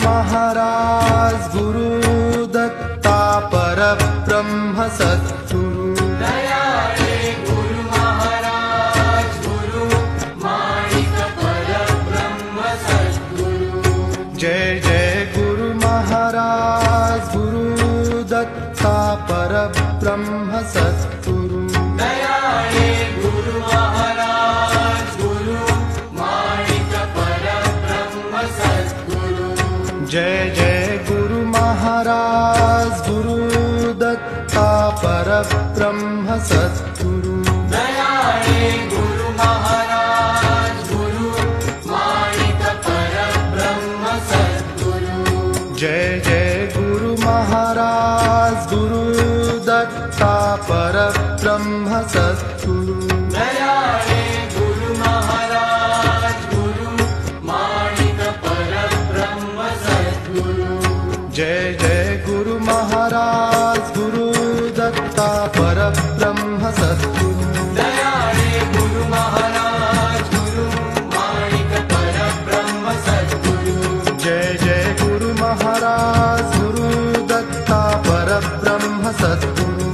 महाराज गुरु दत्ता परब्रह्म सद्गुरु दयाळे गुरु महाराज गुरु माणिक परब्रह्म सद्गुरु जय जय गुरु महाराज गुरु दत्ता परब्रह्म सद्गुरु दयाळे गुरु महाराज गुरु माणिक परब्रह्म सद्गुरु जय जय गुरु महाराज गुरु दत्ता परब्रह्म सद्गुरु दयाळे गुरु महाराज गुरु माणिक परब्रह्म सद्गुरु जय जय गुरु महाराज गुरु दत्ता परब्रह्म सद्गुरु दयाळे गुरु महाराज गुरु माणिक परब्रह्म सद्गुरु जय जय गुरु महाराज गुरु दत्ता परब्रह्म सद्गुरु दयाळे गुरु महाराज गुरु माणिक परब्रह्म सद्गुरु जय जय गुरु महाराज गुरु दत्ता परब्रह्म सद्गुरु